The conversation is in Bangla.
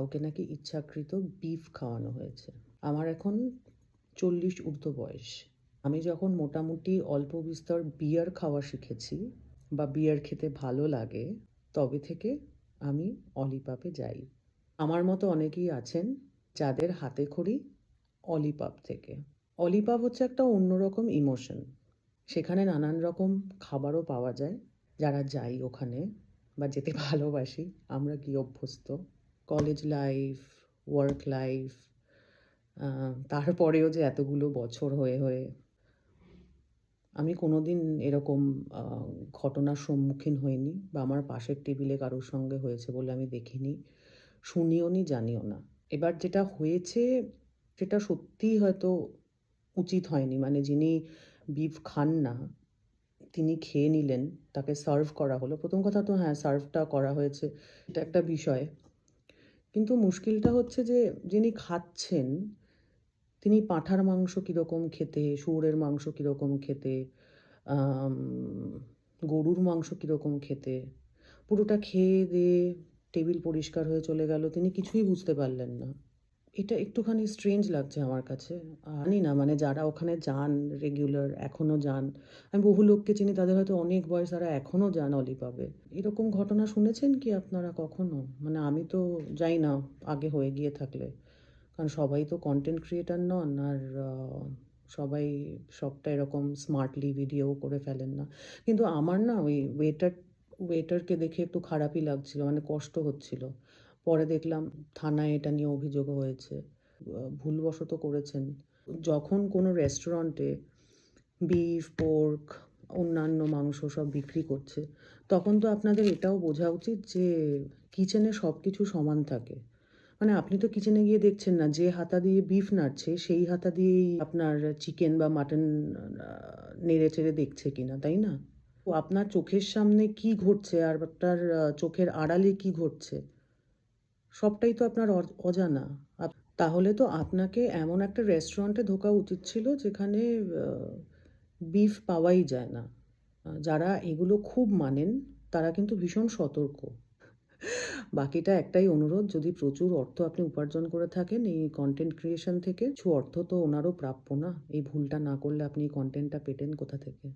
কাউকে নাকি ইচ্ছাকৃত বিফ খাওয়ানো হয়েছে। আমার এখন 40 ঊর্ধ্ব বয়স। আমি যখন মোটামুটি অল্প বিস্তর বিয়ার খাওয়া শিখেছি বা বিয়ার খেতে ভালো লাগে, তবে থেকে আমি অলিপাপে যাই। আমার মতো অনেকেই আছেন যাদের হাতেখড়ি অলিপাপ থেকে। অলিপাপ হচ্ছে একটা অন্যরকম ইমোশন। সেখানে নানান রকম খাবারও পাওয়া যায়। যারা যাই ওখানে বা যেতে ভালোবাসি, আমরা গিয়ে অভ্যস্ত। কলেজ লাইফ, ওয়ার্ক লাইফ, তারপরেও যে এতগুলো বছর হয়ে আমি কোনোদিন এরকম ঘটনার সম্মুখীন হইনি বা আমার পাশের টেবিলে কারোর সঙ্গে হয়েছে বলে আমি দেখিনি, শুনিও নি, জানিও না। এবার যেটা হয়েছে সেটা সত্যিই হয়তো উচিত হয়নি। মানে যিনি বিফ খান না, তিনি খেয়ে নিলেন, তাকে সার্ভ করা হলো। প্রথম কথা তো হ্যাঁ, সার্ভটা করা হয়েছে, এটা একটা বিষয়। কিন্তু মুশকিলটা হচ্ছে যে যিনি খাচ্ছেন, তিনি পাঁঠার মাংস কীরকম খেতে, শুয়োরের মাংস কীরকম খেতে, আম গরুর মাংস কীরকম খেতে, পুরোটা খেয়ে-দেয়ে টেবিল পরিষ্কার হয়ে চলে গেল। তিনি কিছুই বুঝতে পারলেন না। এটা একটুখানি স্ট্রেঞ্জ লাগছে আমার কাছে। জানি না, মানে যারা ওখানে যান রেগুলার, এখনও যান। আমি বহু লোককে চিনি, তাদের হয়তো অনেক বয়স, তারা এখনও যান অলিপাবে। এরকম ঘটনা শুনেছেন কি আপনারা কখনো? মানে আমি তো যাই না, আগে হয়ে গিয়ে থাকলে। কারণ সবাই তো কন্টেন্ট ক্রিয়েটর নন, আর সবাই সবটা এরকম স্মার্টলি ভিডিও করে ফেলেন না। কিন্তু আমার না ওই ওয়েটারকে দেখে একটু খারাপই লাগছিল, মানে কষ্ট হচ্ছিল। পরে দেখলাম থানায় এটা নিয়ে অভিযোগও হয়েছে। ভুলবশত করেছেন। যখন কোনো রেস্টুরেন্টে বিফ, পোর্ক, অন্যান্য মাংস সব বিক্রি করছে, তখন তো আপনাদের এটাও বোঝা উচিত যে কিচেনে সব কিছু সমান থাকে। মানে আপনি তো কিচেনে গিয়ে দেখছেন না, যে হাতা দিয়ে বিফ নাড়ছে সেই হাতা দিয়েই আপনার চিকেন বা মাটন নেড়ে চেড়ে দেখছে কিনা, তাই না? তো আপনার চোখের সামনে কি ঘটছে আর আপনার চোখের আড়ালে কি ঘটছে, সবটাই তো আপনার অজানা। তাহলে তো আপনাকে এমন একটা রেস্টুরেন্টে ঢোকা উচিত ছিল যেখানে বিফ পাওয়াই যায় না। যারা এগুলো খুব মানেন তারা কিন্তু ভীষণ সতর্ক। বাকিটা একটাই অনুরোধ, যদি প্রচুর অর্থ আপনি উপার্জন করে থাকেন এই কন্টেন্ট ক্রিয়েশন থেকে, কিছু অর্থ তো ওনারও প্রাপ্য না? এই ভুলটা না করলে আপনি এই কন্টেন্টটা পেতেন কোথা থেকে?